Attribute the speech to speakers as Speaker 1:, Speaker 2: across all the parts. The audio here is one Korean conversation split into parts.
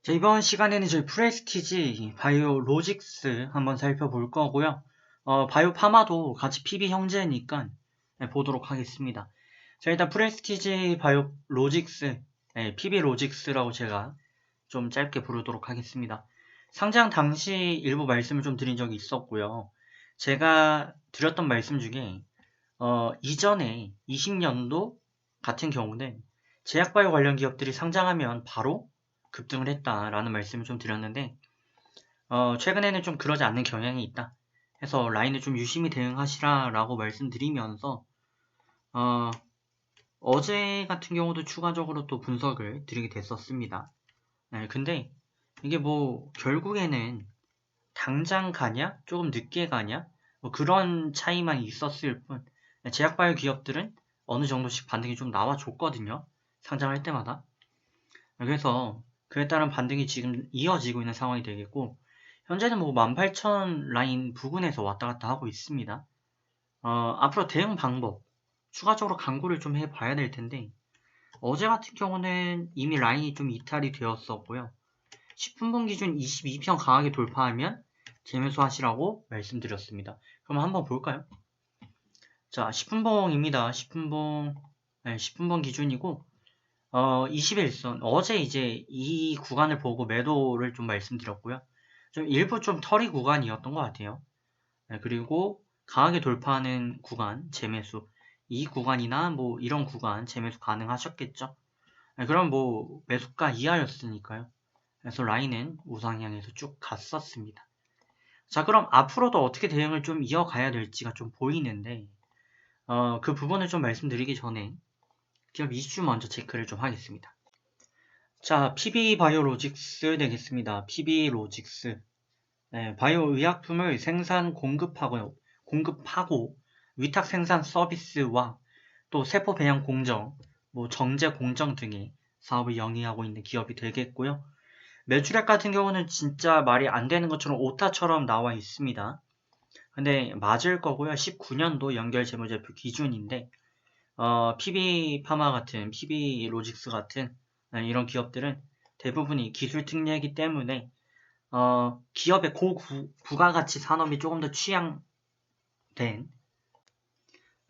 Speaker 1: 자, 이번 시간에는 저희 프레스티지 바이오 로직스 한번 살펴볼 거고요. 바이오 파마도 같이 PB 형제니까 보도록 하겠습니다. 자, 일단 프레스티지 바이오 로직스, PB 로직스라고 제가 좀 짧게 부르도록 하겠습니다. 상장 당시 일부 말씀을 좀 드린 적이 있었고요. 제가 드렸던 말씀 중에 이전에 20년도 같은 경우는 제약바이오 관련 기업들이 상장하면 바로 급등을 했다라는 말씀을 좀 드렸는데 최근에는 좀 그러지 않는 경향이 있다 해서 라인을 좀 유심히 대응하시라라고 말씀드리면서 어제 같은 경우도 추가적으로 또 분석을 드리게 됐었습니다. 근데 이게 뭐 결국에는 당장 가냐 조금 늦게 가냐 뭐 그런 차이만 있었을 뿐 제약바이오 기업들은 어느 정도씩 반등이 좀 나와줬거든요. 상장할 때마다. 그래서 그에 따른 반등이 지금 이어지고 있는 상황이 되겠고 현재는 뭐 18,000 라인 부근에서 왔다 갔다 하고 있습니다. 앞으로 대응 방법 추가적으로 강구를 좀 해봐야 될 텐데 어제 같은 경우는 이미 라인이 좀 이탈이 되었었고요. 10분봉 기준 22평 강하게 돌파하면 재매수 하시라고 말씀드렸습니다. 그럼 한번 볼까요? 자, 10분봉입니다. 10분봉, 10분봉 기준이고 21선. 어제 이제 이 구간을 보고 매도를 좀 말씀드렸고요. 좀 일부 좀 털이 구간이었던 것 같아요. 그리고 강하게 돌파하는 구간, 재매수. 이 구간이나 뭐 이런 구간 재매수 가능하셨겠죠? 그럼 뭐 매수가 이하였으니까요. 그래서 라인은 우상향해서 쭉 갔었습니다. 자, 그럼 앞으로도 어떻게 대응을 좀 이어가야 될지가 좀 보이는데 그 부분을 좀 말씀드리기 전에 기업 이슈 먼저 체크를 좀 하겠습니다. 자, PB 바이오로직스 되겠습니다. PB 로직스. 바이오 의약품을 공급하고 위탁 생산 서비스와 또 세포 배양 공정, 뭐 정제 공정 등의 사업을 영위하고 있는 기업이 되겠고요. 매출액 같은 경우는 진짜 말이 안 되는 것처럼 오타처럼 나와 있습니다. 근데 맞을 거고요. 19년도 연결 재무제표 기준인데 PB 파마 같은 PB 로직스 같은 이런 기업들은 대부분이 기술 특례이기 때문에 기업의 고부가가치 산업이 조금 더 취향된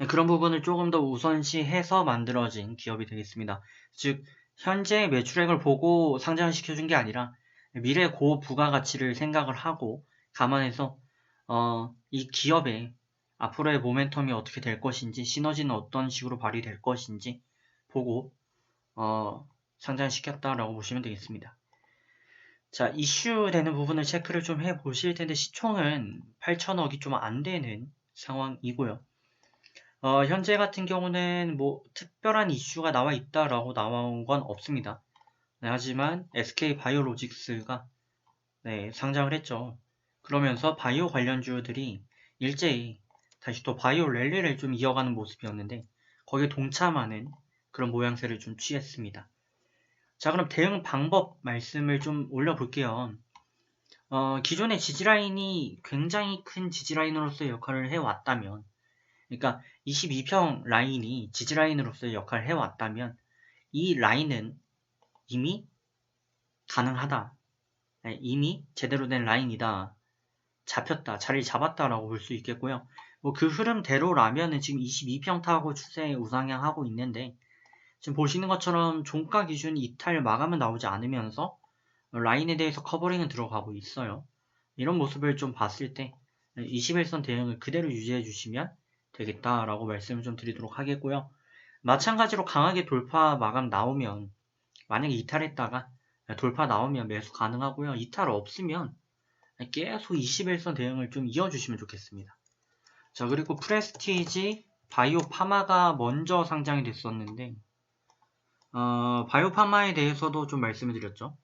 Speaker 1: 그런 부분을 조금 더 우선시해서 만들어진 기업이 되겠습니다. 즉 현재 매출액을 보고 상장시켜준 게 아니라 미래 고부가가치를 생각을 하고 감안해서 이 기업의 앞으로의 모멘텀이 어떻게 될 것인지 시너지는 어떤 식으로 발휘될 것인지 보고 상장시켰다라고 보시면 되겠습니다. 자, 이슈 되는 부분을 체크를 좀 해보실 텐데 시총은 8천억이 좀 안 되는 상황이고요. 현재 같은 경우는 뭐 특별한 이슈가 나와 있다라고 나온 건 없습니다. 하지만 SK 바이오로직스가 상장을 했죠. 그러면서 바이오 관련주들이 일제히 다시 또 바이오 랠리를 좀 이어가는 모습이었는데 거기에 동참하는 그런 모양새를 좀 취했습니다. 자, 그럼 대응 방법 말씀을 좀 올려볼게요. 기존의 지지라인이 굉장히 큰 지지라인으로서의 역할을 해왔다면 그러니까 22평 라인이 지지라인으로서의 역할을 해왔다면 이 라인은 이미 가능하다. 이미 제대로 된 라인이다. 잡혔다. 자리를 잡았다라고 볼 수 있겠고요. 뭐 그 흐름대로라면은 지금 22평 타고 추세 우상향하고 있는데 지금 보시는 것처럼 종가 기준 이탈 마감은 나오지 않으면서 라인에 대해서 커버링은 들어가고 있어요. 이런 모습을 좀 봤을 때 21선 대응을 그대로 유지해 주시면 되겠다라고 말씀을 좀 드리도록 하겠고요. 마찬가지로 강하게 돌파 마감 나오면 만약에 이탈했다가 돌파 나오면 매수 가능하고요. 이탈 없으면 계속 21선 대응을 좀 이어주시면 좋겠습니다. 자, 그리고 프레스티지 바이오 파마가 먼저 상장이 됐었는데 바이오 파마에 대해서도 좀 말씀을 드렸죠.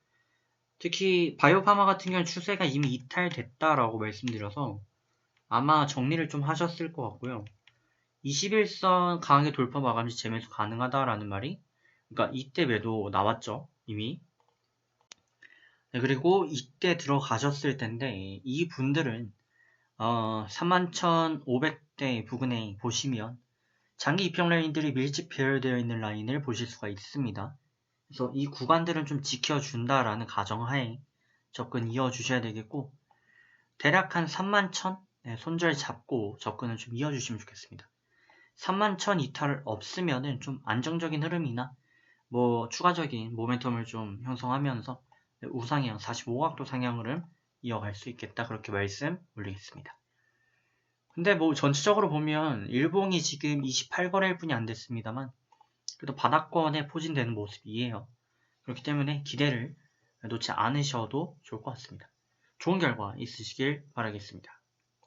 Speaker 1: 특히 바이오 파마 같은 경우는 추세가 이미 이탈됐다라고 말씀드려서 아마 정리를 좀 하셨을 것 같고요. 21선 강하게 돌파 마감시 재매수 가능하다라는 말이 그러니까 이때 매도 나왔죠. 이미. 그리고 이때 들어가셨을 텐데 이 분들은 31,500대 부근에 보시면 장기 입형 라인들이 밀집 배열되어 있는 라인을 보실 수가 있습니다. 그래서 이 구간들은 좀 지켜준다라는 가정하에 접근 이어주셔야 되겠고, 대략 한 31,000 손절 잡고 접근을 좀 이어주시면 좋겠습니다. 31,000 이탈 없으면은 좀 안정적인 흐름이나 뭐 추가적인 모멘텀을 좀 형성하면서 우상향 45각도 상향 흐름 이어갈 수 있겠다, 그렇게 말씀 올리겠습니다. 근데 뭐 전체적으로 보면 일봉이 지금 28거래일 뿐이 안 됐습니다만 그래도 바닥권에 포진되는 모습이에요. 그렇기 때문에 기대를 놓지 않으셔도 좋을 것 같습니다. 좋은 결과 있으시길 바라겠습니다.